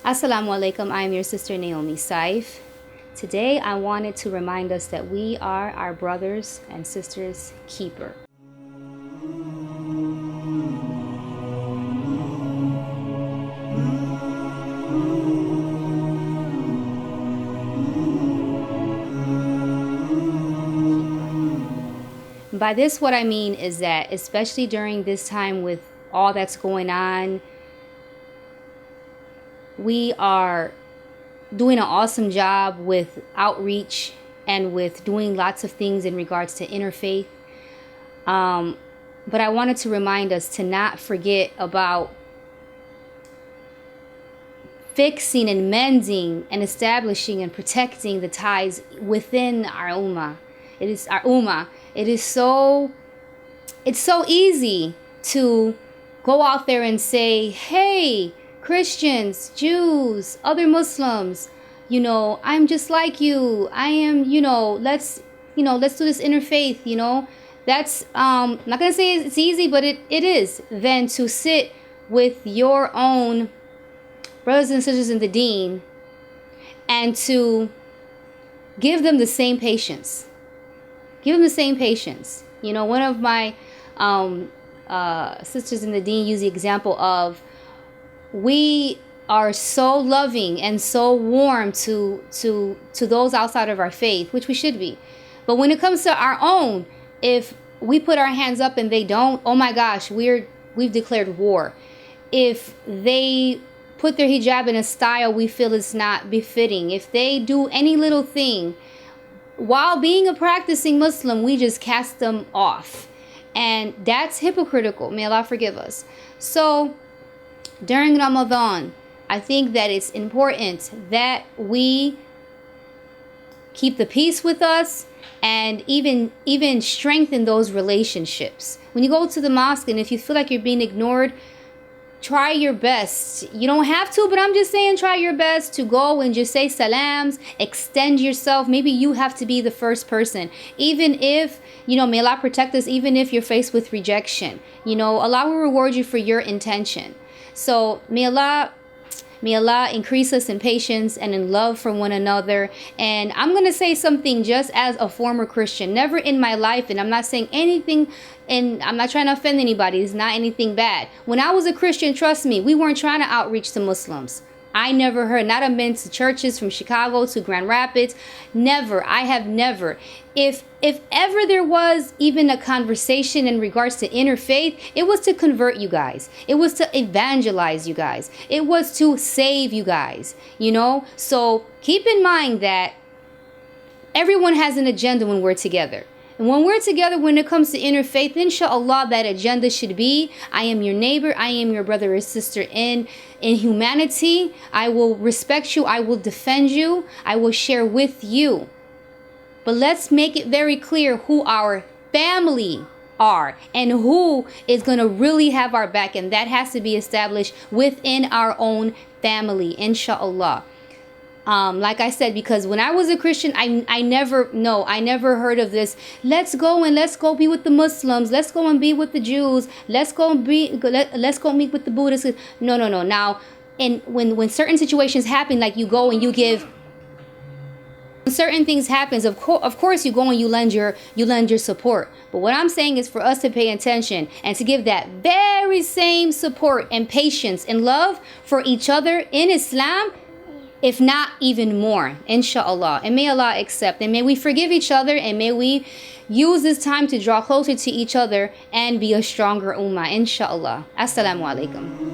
AsalaamuAlykum. I am your sister Naomi Saif. Today I wanted to remind us that we are our brothers and sisters' keeper. By this, what I mean is that, especially during this time with all that's going on, we are doing an awesome job with outreach and with doing lots of things in regards to interfaith. But I wanted to remind us to not forget about fixing and mending and establishing and protecting the ties within our ummah. It is our ummah. It's so easy to go out there and say, hey, Christians, Jews, other Muslims, I'm just like you. I am, let's do this interfaith, That's, I'm not going to say it's easy, but it is then to sit with your own brothers and sisters in the deen and to give them the same patience. Give them the same patience. One of my sisters in the deen used the example of, we are so loving and so warm to those outside of our faith, which we should be. But when it comes to our own, if we put our hands up and they don't, oh my gosh, we've declared war. If they put their hijab in a style we feel is not befitting, if they do any little thing, while being a practicing Muslim, we just cast them off. And that's hypocritical. May Allah forgive us. So during Ramadan, I think that it's important that we keep the peace with us and even strengthen those relationships. When you go to the mosque and if you feel like you're being ignored, try your best. You don't have to, but I'm just saying try your best to go and just say salams, extend yourself. Maybe you have to be the first person. Even if, may Allah protect us, even if you're faced with rejection. Allah will reward you for your intention. So may Allah increase us in patience and in love for one another. And I'm going to say something just as a former Christian. Never in my life, and I'm not saying anything, and I'm not trying to offend anybody. It's not anything bad. When I was a Christian, trust me, we weren't trying to outreach to Muslims. I never heard, not have been to churches from Chicago to Grand Rapids. Never. I have never. If ever there was even a conversation in regards to interfaith, it was to convert you guys. It was to evangelize you guys. It was to save you guys, So keep in mind that everyone has an agenda when we're together. And when we're together, when it comes to interfaith, inshallah, that agenda should be, I am your neighbor, I am your brother or sister in humanity. I will respect you, I will defend you, I will share with you. But let's make it very clear who our family are and who is going to really have our back. And that has to be established within our own family, inshallah. Like I said, because when I was a Christian, I never heard of this. Let's go be with the Muslims. Let's go and be with the Jews. Let's go meet with the Buddhists. No. Now, and when certain situations happen, like you go and you give. When certain things happens, of course you go and you lend your support. But what I'm saying is for us to pay attention and to give that very same support and patience and love for each other in Islam, if not even more, inshallah. And may Allah accept, and may we forgive each other, and may we use this time to draw closer to each other and be a stronger ummah, inshallah. Assalamu alaikum.